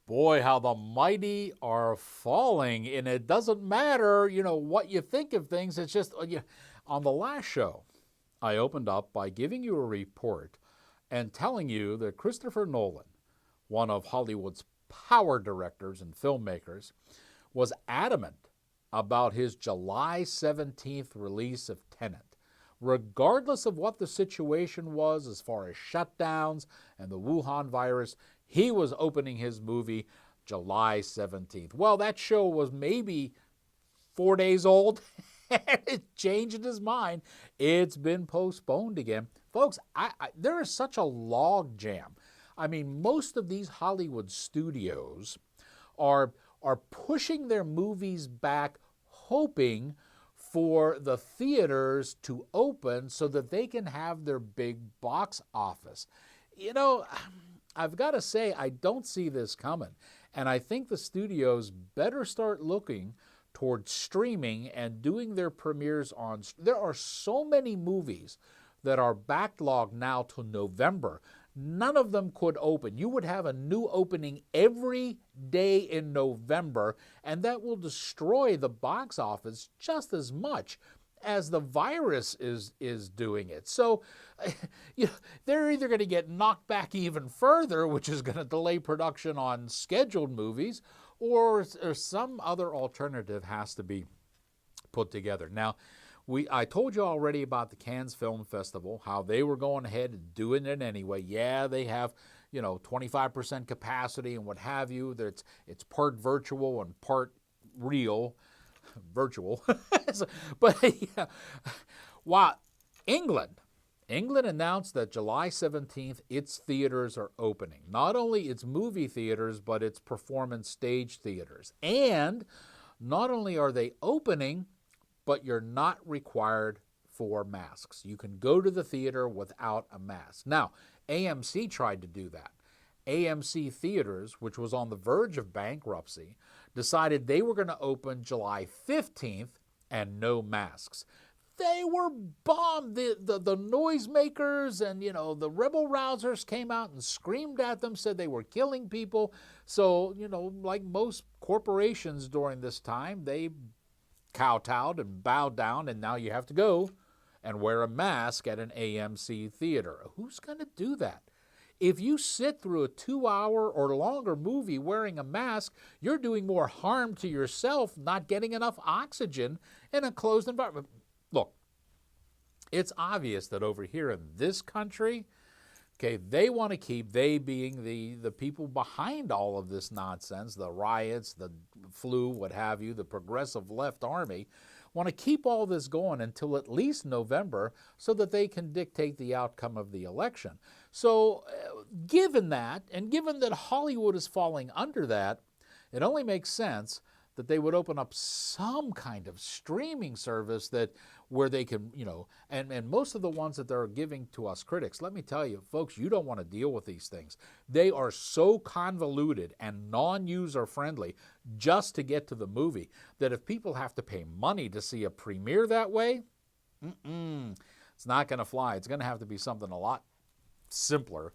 Boy, how the mighty are falling. And it doesn't matter, what you think of things. It's just, on the last show, I opened up by giving you a report and telling you that Christopher Nolan, one of Hollywood's power directors and filmmakers, was adamant about his July 17th release of Tenet. Regardless of what the situation was as far as shutdowns and the Wuhan virus, he was opening his movie July 17th. Well, that show was maybe 4 days old, and it changed his mind. It's been postponed again. Folks, there is such a log jam. I mean, most of these Hollywood studios are pushing their movies back, hoping for the theaters to open so that they can have their big box office. I've got to say, I don't see this coming. And I think the studios better start looking towards streaming and doing their premieres on. There are so many movies that are backlogged now to November. None of them could open. You would have a new opening every day in November, and that will destroy the box office just as much as the virus is doing it. So they're either going to get knocked back even further, which is going to delay production on scheduled movies, or some other alternative has to be put together. Now, I told you already about the Cannes Film Festival, how they were going ahead and doing it anyway. Yeah, they have 25% capacity and what have you. It's part virtual and part real. Virtual. But yeah. Wow. England announced that July 17th, its theaters are opening. Not only its movie theaters, but its performance stage theaters. And not only are they opening, but you're not required for masks. You can go to the theater without a mask. Now, AMC tried to do that. AMC Theaters, which was on the verge of bankruptcy, decided they were going to open July 15th and no masks. They were bombed. The noisemakers and, the rebel rousers came out and screamed at them, said they were killing people. So, like most corporations during this time, they kowtowed and bowed down, and now you have to go and wear a mask at an AMC theater. Who's going to do that? If you sit through a 2-hour or longer movie wearing a mask, you're doing more harm to yourself, not getting enough oxygen in a closed environment. Look, it's obvious that over here in this country, they want to keep, they being the people behind all of this nonsense, the riots, the flu, what have you, the progressive left army, want to keep all this going until at least November so that they can dictate the outcome of the election. So given that, and given that Hollywood is falling under that, it only makes sense that they would open up some kind of streaming service where they can, and most of the ones that they're giving to us critics, let me tell you, folks, you don't want to deal with these things. They are so convoluted and non-user friendly just to get to the movie that if people have to pay money to see a premiere that way, it's not going to fly. It's going to have to be something a lot simpler,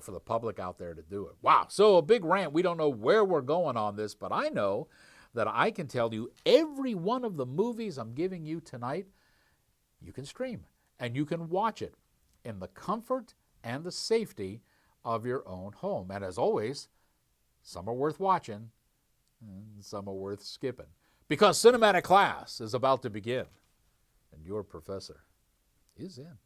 for the public out there to do it. Wow. So a big rant. We don't know where we're going on this, but I know that I can tell you every one of the movies I'm giving you tonight, you can stream and you can watch it in the comfort and the safety of your own home. And as always, some are worth watching and some are worth skipping, because cinematic class is about to begin and your professor is in.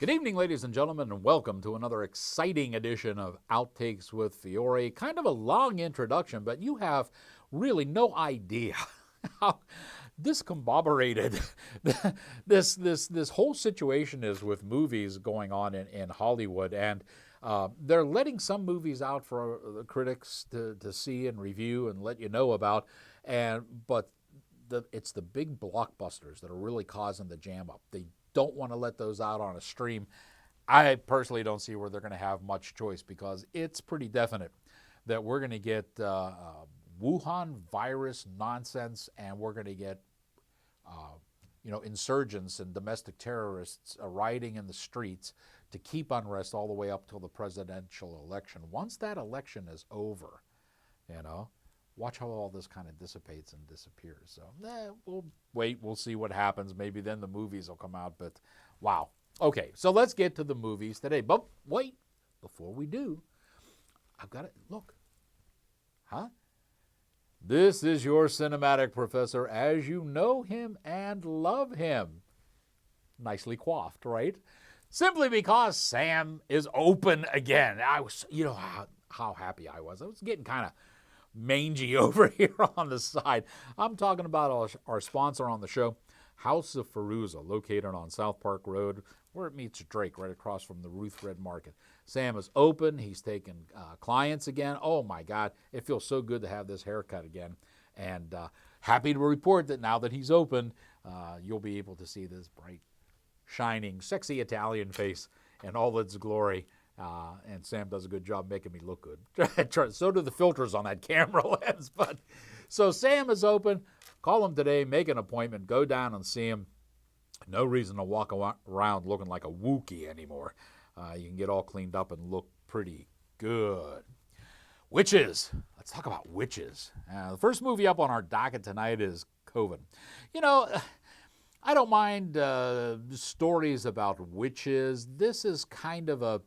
Good evening, ladies and gentlemen, and welcome to another exciting edition of Outtakes with Fiore. Kind of a long introduction, but you have really no idea how discombobulated this whole situation is with movies going on in Hollywood. And They're letting some movies out for the critics to see and review and let you know about, but it's the big blockbusters that are really causing the jam up. They don't want to let those out on a stream. I personally don't see where they're going to have much choice, because it's pretty definite that we're going to get Wuhan virus nonsense, and we're going to get insurgents and domestic terrorists rioting in the streets to keep unrest all the way up till the presidential election. Once that election is over, watch how all this kind of dissipates and disappears. So we'll wait. We'll see what happens. Maybe then the movies will come out. But wow. Okay, so let's get to the movies today. But wait, before we do, I've got to look. Huh? This is your cinematic professor as you know him and love him. Nicely coiffed, right? Simply because Sam is open again. I was, how happy I was. I was getting kind of mangy over here on the side. I'm talking about our sponsor on the show, House of Fairuza, located on South Park Road, where it meets Drake, right across from the Ruth Red Market. Sam is open. He's taking clients again. Oh, my God. It feels so good to have this haircut again. And happy to report that now that he's open, you'll be able to see this bright, shining, sexy Italian face in all its glory. And Sam does a good job making me look good. So do the filters on that camera lens. So Sam is open. Call him today. Make an appointment. Go down and see him. No reason to walk around looking like a Wookiee anymore. You can get all cleaned up and look pretty good. Witches. Let's talk about witches. The first movie up on our docket tonight is Coven. I don't mind stories about witches. This is kind of a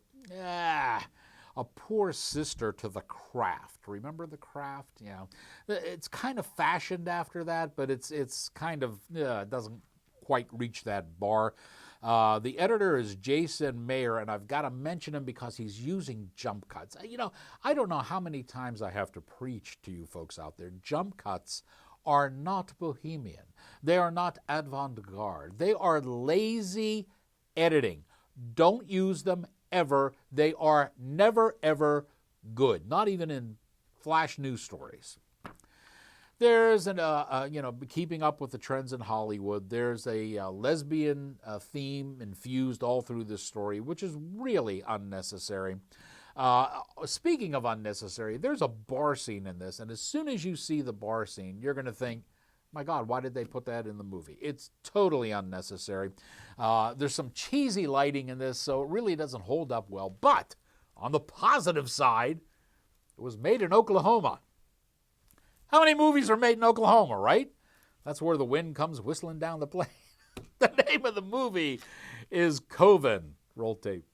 poor sister to The Craft. Remember The Craft? Yeah. It's kind of fashioned after that, but it's kind of doesn't quite reach that bar. The editor is Jason Mayer, and I've got to mention him because he's using jump cuts. I don't know how many times I have to preach to you folks out there. Jump cuts are not bohemian. They are not avant-garde. They are lazy editing. Don't use them ever. They are never, ever good, not even in flash news stories. There's keeping up with the trends in Hollywood. There's a lesbian theme infused all through this story, which is really unnecessary. Speaking of unnecessary, there's a bar scene in this, and as soon as you see the bar scene, you're going to think, my God, why did they put that in the movie? It's totally unnecessary. There's some cheesy lighting in this, so it really doesn't hold up well. But on the positive side, it was made in Oklahoma. How many movies are made in Oklahoma, right? That's where the wind comes whistling down the plain. The name of the movie is Coven. Roll tape.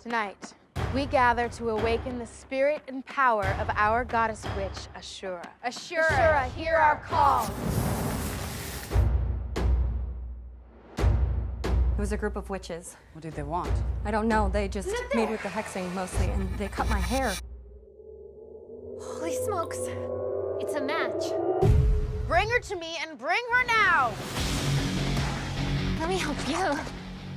Tonight, we gather to awaken the spirit and power of our goddess witch, Ashura. Ashura, hear our call. It was a group of witches. What did they want? I don't know. They just made with the hexing mostly, and they cut my hair. Holy smokes. It's a match. Bring her to me and bring her now. Let me help you.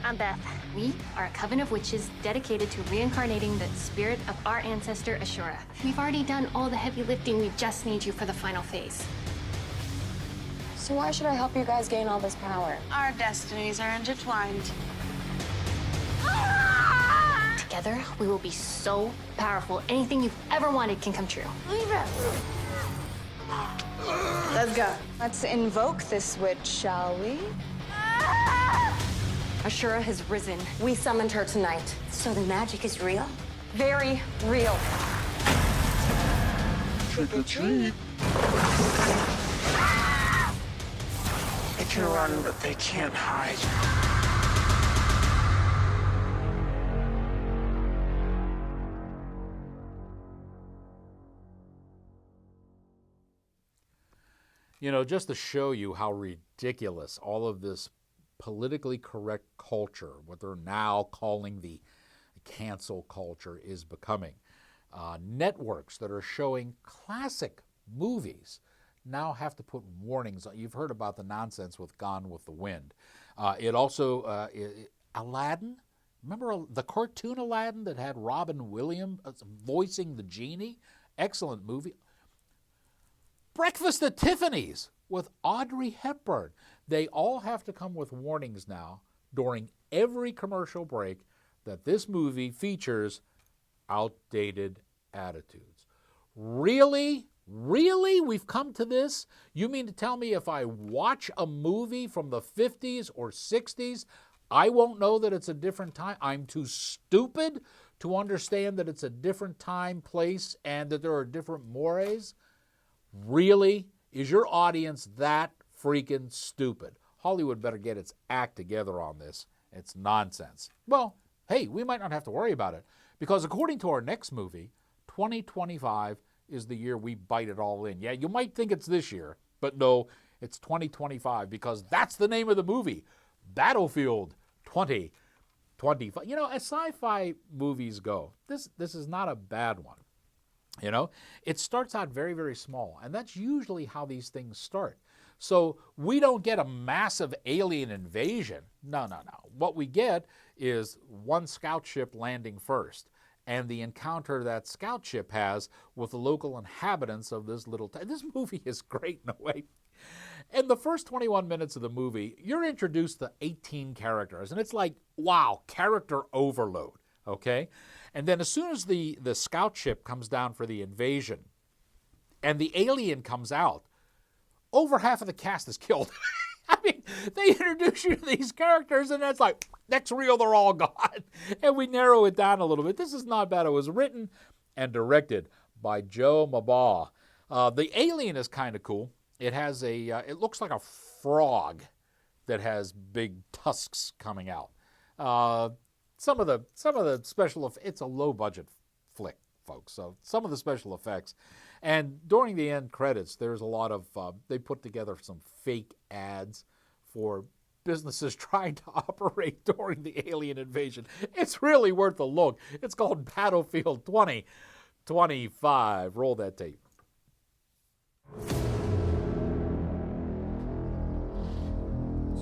I'm Beth. We are a coven of witches dedicated to reincarnating the spirit of our ancestor, Ashura. We've already done all the heavy lifting. We just need you for the final phase. So why should I help you guys gain all this power? Our destinies are intertwined. Together, we will be so powerful. Anything you've ever wanted can come true. Leave it. Let's go. Let's invoke this witch, shall we? Ashura has risen. We summoned her tonight. So the magic is real? Very real. Trick or treat. They can run, but they can't hide. Just to show you how ridiculous all of this politically correct culture, what they're now calling the cancel culture, is becoming. Networks that are showing classic movies now have to put warnings. You've heard about the nonsense with Gone with the Wind. It also, Aladdin, Remember the cartoon Aladdin that had Robin Williams voicing the genie? Excellent movie. Breakfast at Tiffany's with Audrey Hepburn. They all have to come with warnings now during every commercial break that this movie features outdated attitudes. Really? Really? We've come to this? You mean to tell me if I watch a movie from the 50s or 60s, I won't know that it's a different time? I'm too stupid to understand that it's a different time, place, and that there are different mores? Really? Is your audience that freaking stupid? Hollywood better get its act together on this. It's nonsense. Well, hey, we might not have to worry about it because according to our next movie, 2025 is the year we bite it all in. Yeah, you might think it's this year, but no, it's 2025 because that's the name of the movie, Battlefield 2025. You know, as sci-fi movies go, this is not a bad one. You know, it starts out very, very small, and that's usually how these things start. So we don't get a massive alien invasion. No. What we get is one scout ship landing first, and the encounter that scout ship has with the local inhabitants of this little town. This movie is great in a way. In the first 21 minutes of the movie, you're introduced to 18 characters, and it's like, wow, character overload, okay? And then as soon as the scout ship comes down for the invasion and the alien comes out, over half of the cast is killed. I mean, they introduce you to these characters and it's like, next reel, they're all gone. And we narrow it down a little bit. This is not bad. It was written and directed by Joe Mabaugh. The alien is kind of cool. It has it looks like a frog that has big tusks coming out. Some of the special effects, it's a low budget flick, folks. So some of the special effects, and during the end credits, there's a lot of they put together some fake ads for businesses trying to operate during the alien invasion. It's really worth a look. It's called Battlefield 2025. Roll that tape.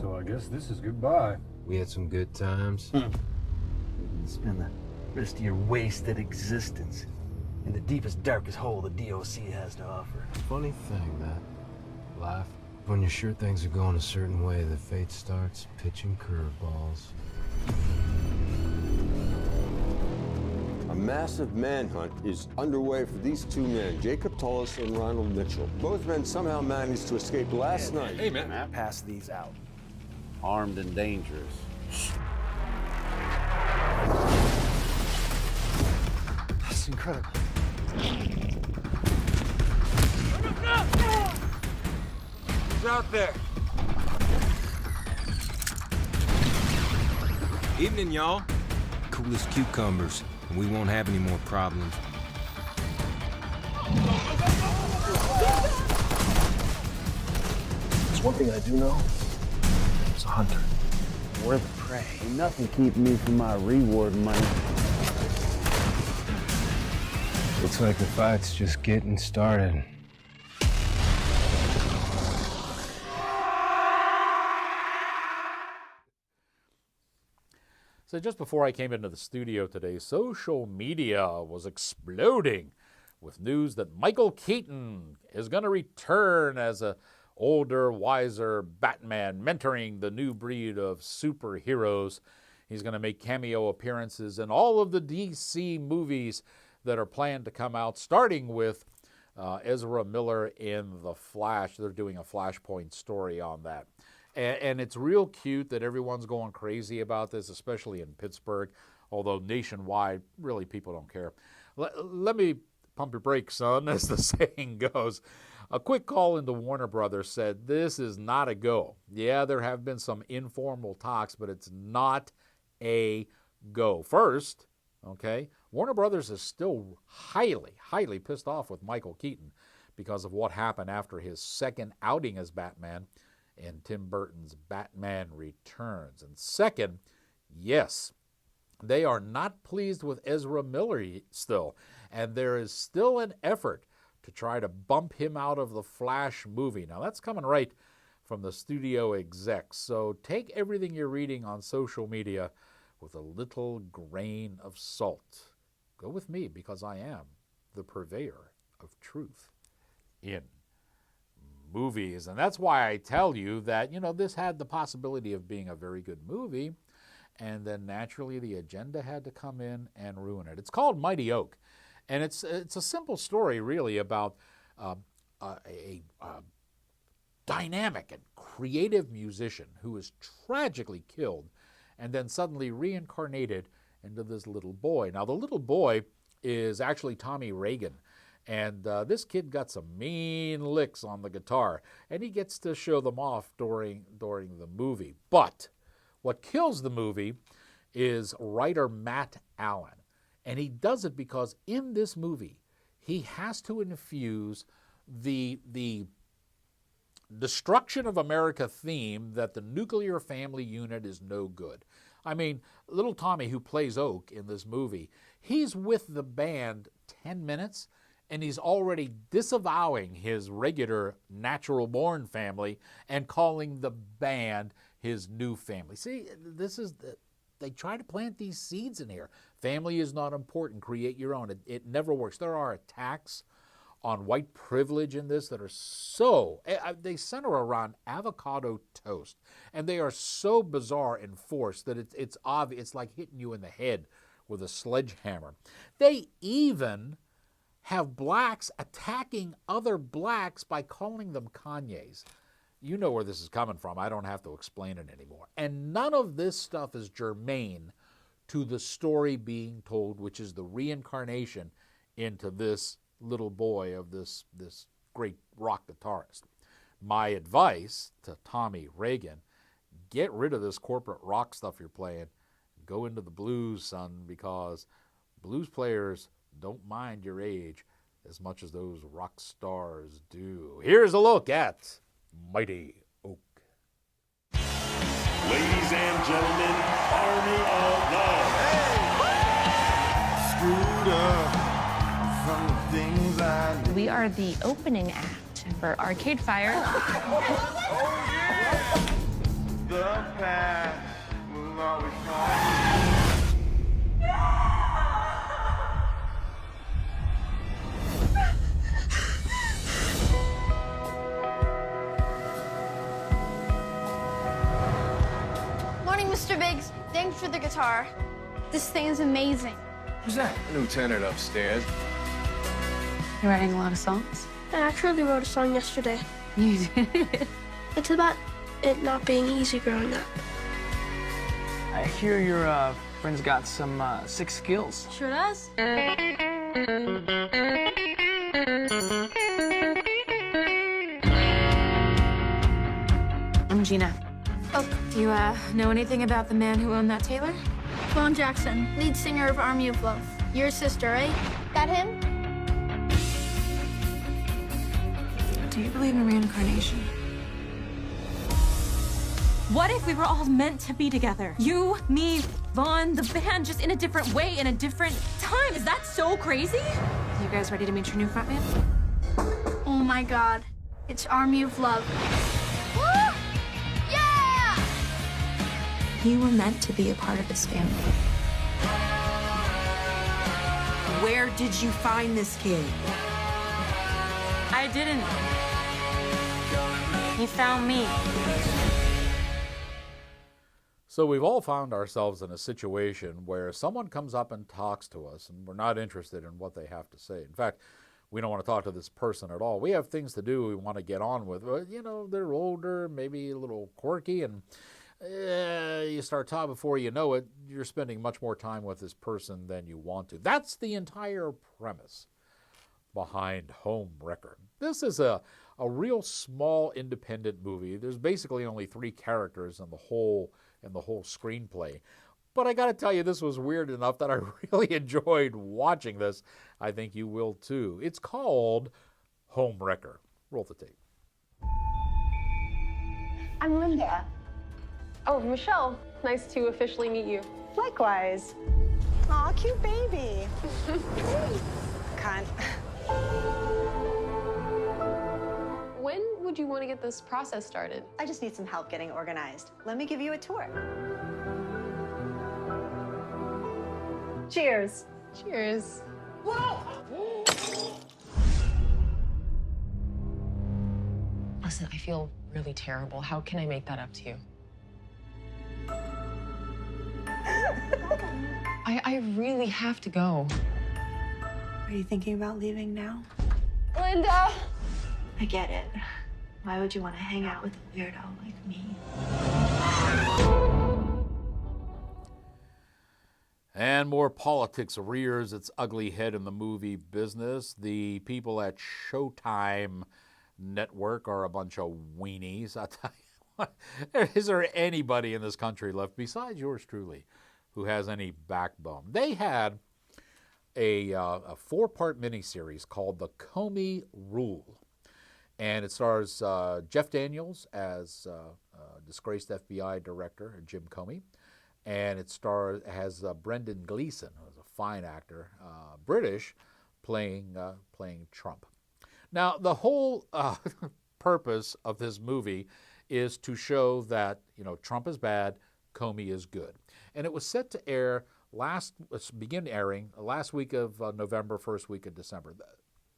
So I guess this is goodbye. We had some good times. Spend the rest of your wasted existence in the deepest, darkest hole the DOC has to offer. Funny thing, that life. When you're sure things are going a certain way, the fate starts pitching curveballs. A massive manhunt is underway for these two men, Jacob Tullis and Ronald Mitchell. Both men somehow managed to escape last night. Hey, man. Pass these out. Armed and dangerous. That's incredible. Who's out there? Evening, y'all. Cool as cucumbers, and we won't have any more problems. There's one thing I do know. It's a hunter. We're the prey. Ain't nothing keeping me from my reward money. Looks like the fight's just getting started. So just before I came into the studio today, social media was exploding with news that Michael Keaton is going to return as a older, wiser Batman, mentoring the new breed of superheroes. He's going to make cameo appearances in all of the DC movies that are planned to come out, starting with Ezra Miller in The Flash. They're doing a Flashpoint story on that. And it's real cute that everyone's going crazy about this, especially in Pittsburgh, although nationwide, really people don't care. Let me pump your brakes, son, as the saying goes. A quick call into Warner Brothers said this is not a go. Yeah, there have been some informal talks, but it's not a go. First, okay, Warner Brothers is still highly, highly pissed off with Michael Keaton because of what happened after his second outing as Batman in Tim Burton's Batman Returns. And second, yes, they are not pleased with Ezra Miller still, and there is still an effort to try to bump him out of the Flash movie. Now, that's coming right from the studio execs, so take everything you're reading on social media with a little grain of salt. Go with me, because I am the purveyor of truth in movies. And that's why I tell you that, this had the possibility of being a very good movie, and then naturally the agenda had to come in and ruin it. It's called Mighty Oak, and it's a simple story, really, about a dynamic and creative musician who is tragically killed and then suddenly reincarnated into this little boy. Now, the little boy is actually Tommy Reagan, and this kid got some mean licks on the guitar, and he gets to show them off during the movie. But what kills the movie is writer Matt Allen, and he does it because in this movie he has to infuse the destruction of America theme that the nuclear family unit is no good. I mean, little Tommy, who plays Oak in this movie, he's with the band 10 minutes, and he's already disavowing his regular natural-born family and calling the band his new family. See, they try to plant these seeds in here. Family is not important. Create your own. It never works. There are attacks on white privilege in this that are they center around avocado toast, and they are so bizarre and forced that it's obvious. It's like hitting you in the head with a sledgehammer. They even have blacks attacking other blacks by calling them Kanyes. You know where this is coming from. I don't have to explain it anymore. And none of this stuff is germane to the story being told, which is the reincarnation into this little boy of this great rock guitarist. My advice to Tommy Reagan, get rid of this corporate rock stuff you're playing. Go into the blues, son, because blues players don't mind your age as much as those rock stars do. Here's a look at Mighty Oak. Ladies and gentlemen, Army of Love. Hey! Screwed up from the things I did. We are the opening act for Arcade Fire. Oh, yeah! The past will always come. Mr. Biggs, thanks for the guitar. This thing is amazing. Who's that? Lieutenant upstairs. You're writing a lot of songs? I actually wrote a song yesterday. You did? It's about it not being easy growing up. I hear your friend's got some sick skills. Sure does. I'm Gina. Oh. Do you know anything about the man who owned that tailor? Vaughn Jackson, lead singer of Army of Love. Your sister, right? That him? Do you believe in reincarnation? What if we were all meant to be together? You, me, Vaughn, the band, just in a different way, in a different time. Is that so crazy? You guys ready to meet your new frontman? Oh my God. It's Army of Love. You were meant to be a part of this family. Where did you find this kid? I didn't. He found me. So we've all found ourselves in a situation where someone comes up and talks to us, and we're not interested in what they have to say. In fact, we don't want to talk to this person at all. We have things to do we want to get on with. But, they're older, maybe a little quirky, and you start talking, before you know it, you're spending much more time with this person than you want to. That's the entire premise behind Homewrecker. This is a real small independent movie. There's basically only 3 characters in the whole screenplay. But I got to tell you, this was weird enough that I really enjoyed watching this. I think you will too. It's called Homewrecker. Roll the tape. I'm Linda. Oh, Michelle. Nice to officially meet you. Likewise. Aw, cute baby. Cunt. When would you want to get this process started? I just need some help getting organized. Let me give you a tour. Cheers. Cheers. Listen, I feel really terrible. How can I make that up to you? I really have to go. Are you thinking about leaving now? Linda! I get it. Why would you want to hang out with a weirdo like me? And more politics rears its ugly head in the movie business. The people at Showtime Network are a bunch of weenies. I tell you what, is there anybody in this country left besides yours truly who has any backbone? They had a 4-part miniseries called The Comey Rule. And it stars Jeff Daniels as disgraced FBI director Jim Comey. And it has Brendan Gleeson, who's a fine actor, British, playing Trump. Now, the whole purpose of this movie is to show that, Trump is bad, Comey is good. And it was set to air begin airing last week of November, first week of December.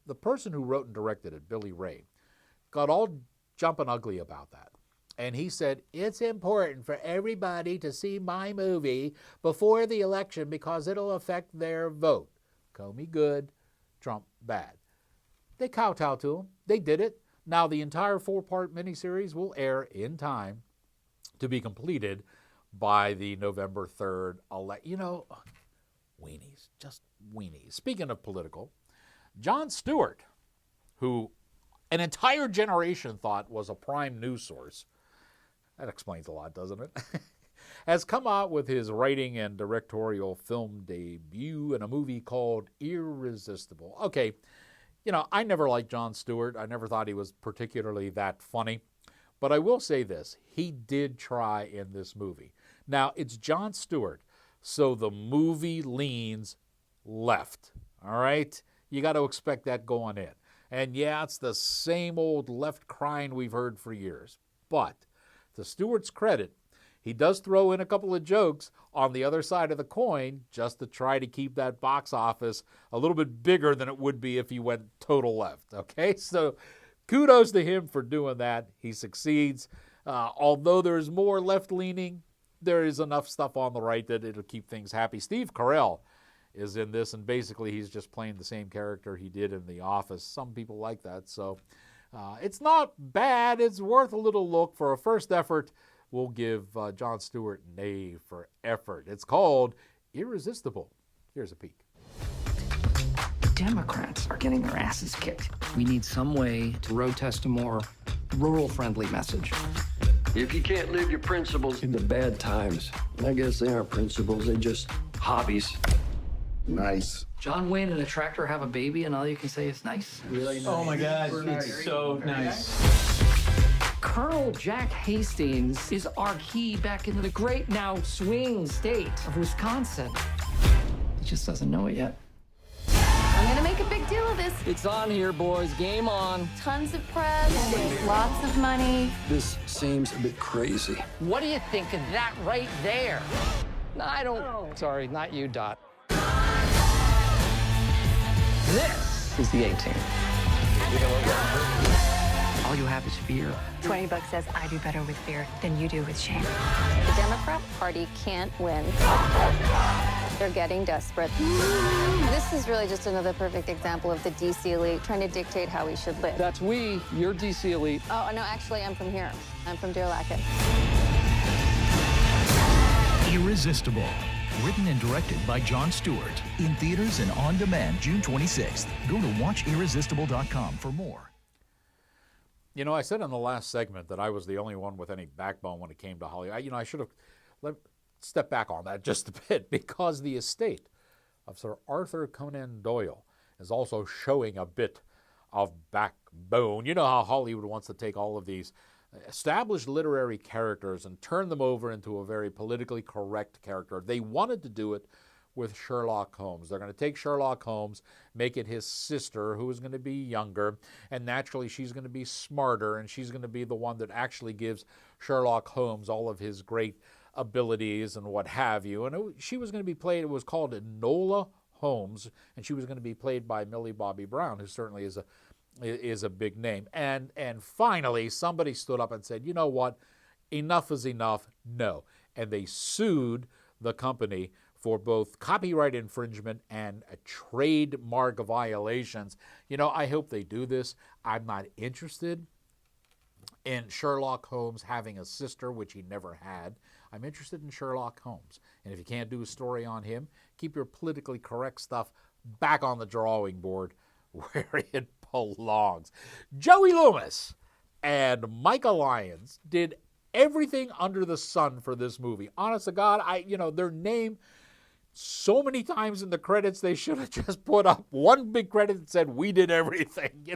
The person who wrote and directed it, Billy Ray, got all jumping ugly about that. And he said, it's important for everybody to see my movie before the election because it'll affect their vote. Comey good, Trump bad. They kowtowed to him. They did it. Now the entire 4-part miniseries will air in time to be completed by the November 3rd election. Weenies, just weenies. Speaking of political, Jon Stewart, who an entire generation thought was a prime news source, that explains a lot, doesn't it? Has come out with his writing and directorial film debut in a movie called Irresistible. Okay, I never liked Jon Stewart. I never thought he was particularly that funny. But I will say this, he did try in this movie. Now, it's Jon Stewart, so the movie leans left, all right? You got to expect that going in. And yeah, it's the same old left crying we've heard for years. But to Stewart's credit, he does throw in a couple of jokes on the other side of the coin just to try to keep that box office a little bit bigger than it would be if he went total left, okay? So kudos to him for doing that. He succeeds. Although there's more left-leaning, there is enough stuff on the right that it'll keep things happy. Steve Carell is in this, and basically he's just playing the same character he did in The Office. Some people like that, so it's not bad. It's worth a little look. For a first effort, we'll give Jon Stewart an A for effort. It's called Irresistible. Here's a peek. Democrats are getting their asses kicked. We need some way to road test a more rural-friendly message. If you can't live your principles in the bad times, I guess they aren't principles, they're just hobbies. Nice. John Wayne and a tractor have a baby, and all you can say is nice. Really nice. Oh my God, it's so nice. Colonel Jack Hastings is our key back into the great now swing state of Wisconsin. He just doesn't know it yet. I'm gonna make a big deal of this. It's on here, boys. Game on. Tons of press, lots of money. This seems a bit crazy. What do you think of that right there? No, I don't. Sorry, not you, Dot. This is the A-Team. All you have is fear. $20 says I do better with fear than you do with shame. The Democrat Party can't win. They're getting desperate. This is really just another perfect example of the DC elite trying to dictate how we should live. That's we. You're DC elite. Oh, no, actually, I'm from here. I'm from Deer Lackin. Irresistible. Written and directed by Jon Stewart. In theaters and on demand June 26th. Go to watchirresistible.com for more. I said in the last segment that I was the only one with any backbone when it came to Hollywood. I should have step back on that just a bit, because the estate of Sir Arthur Conan Doyle is also showing a bit of backbone. You know how Hollywood wants to take all of these established literary characters and turn them over into a very politically correct character. They wanted to do it with Sherlock Holmes. They're going to take Sherlock Holmes, make it his sister, who is going to be younger, and naturally she's going to be smarter, and she's going to be the one that actually gives Sherlock Holmes all of his great abilities and what have you. And she was going to be played, it was called Enola Holmes, and she was going to be played by Millie Bobby Brown, who certainly is a big name. And finally, somebody stood up and said, you know what, enough is enough, no. And they sued the company for both copyright infringement and trademark violations. You know, I hope they do this. I'm not interested in Sherlock Holmes having a sister, which he never had. I'm interested in Sherlock Holmes. And if you can't do a story on him, keep your politically correct stuff back on the drawing board where it belongs. Joey Loomis and Michael Lyons did everything under the sun for this movie. Honest to God, their name so many times in the credits, they should have just put up one big credit that said, we did everything,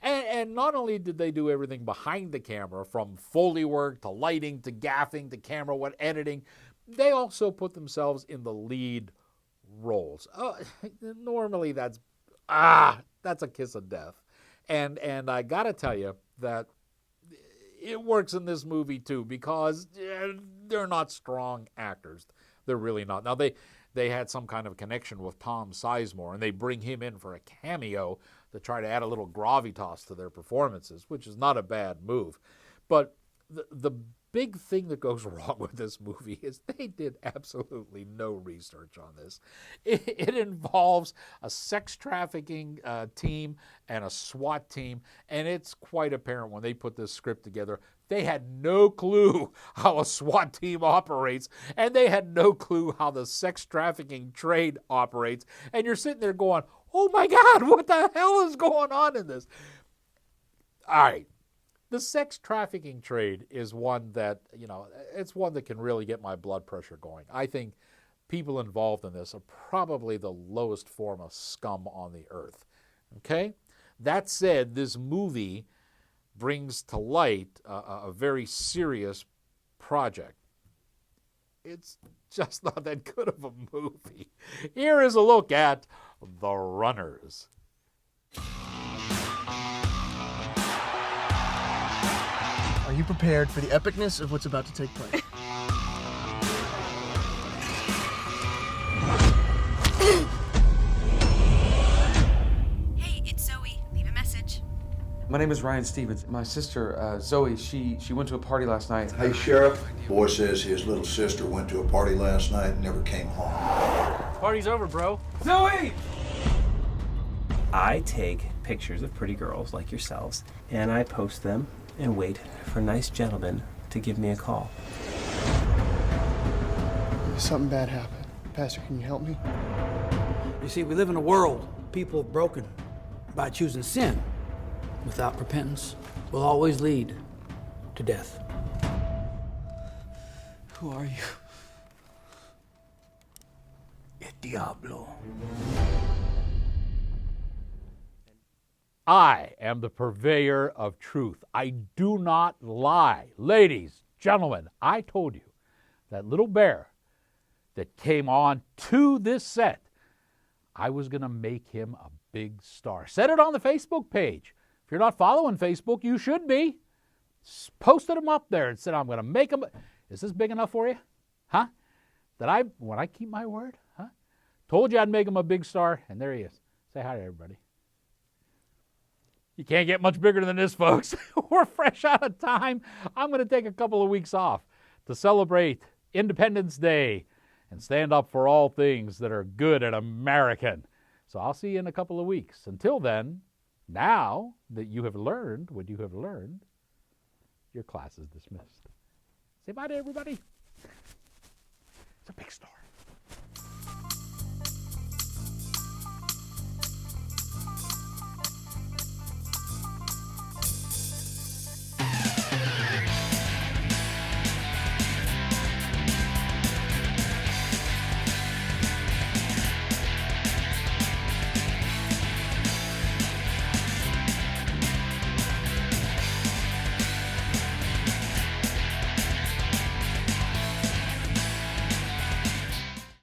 And not only did they do everything behind the camera, from Foley work to lighting to gaffing to camera, editing, they also put themselves in the lead roles. Normally that's a kiss of death. And I got to tell you that it works in this movie too, because they're not strong actors. They're really not. Now, they had some kind of connection with Tom Sizemore, and they bring him in for a cameo to try to add a little gravitas to their performances, which is not a bad move. But the big thing that goes wrong with this movie is they did absolutely no research on this. It involves a sex trafficking team and a SWAT team, and it's quite apparent when they put this script together, they had no clue how a SWAT team operates, and they had no clue how the sex trafficking trade operates. And you're sitting there going, oh my God, what the hell is going on in this? All right. The sex trafficking trade is one that, it's one that can really get my blood pressure going. I think people involved in this are probably the lowest form of scum on the earth. Okay? That said, this movie brings to light a very serious project. It's just not that good of a movie. Here is a look at The Runners. Are you prepared for the epicness of what's about to take place? Hey, it's Zoe. Leave a message. My name is Ryan Stevens. My sister, Zoe, she went to a party last night. Hey, Sheriff. Boy says his little sister went to a party last night and never came home. Party's over, bro. Zoe! I take pictures of pretty girls like yourselves, and I post them and wait for nice gentlemen to give me a call. Something bad happened. Pastor, can you help me? You see, we live in a world people have broken by choosing sin. Without repentance, will always lead to death. Who are you? El Diablo. I am the purveyor of truth. I do not lie. Ladies, gentlemen, I told you that little bear that came on to this set, I was going to make him a big star. Said it on the Facebook page. If you're not following Facebook, you should be. Posted him up there and said, I'm going to make him. Is this big enough for you? Huh? When I keep my word? Huh? Told you I'd make him a big star, and there he is. Say hi to everybody. You can't get much bigger than this, folks. We're fresh out of time. I'm going to take a couple of weeks off to celebrate Independence Day and stand up for all things that are good and American. So I'll see you in a couple of weeks. Until then, now that you have learned what you have learned, your class is dismissed. Say bye to everybody. It's a big story.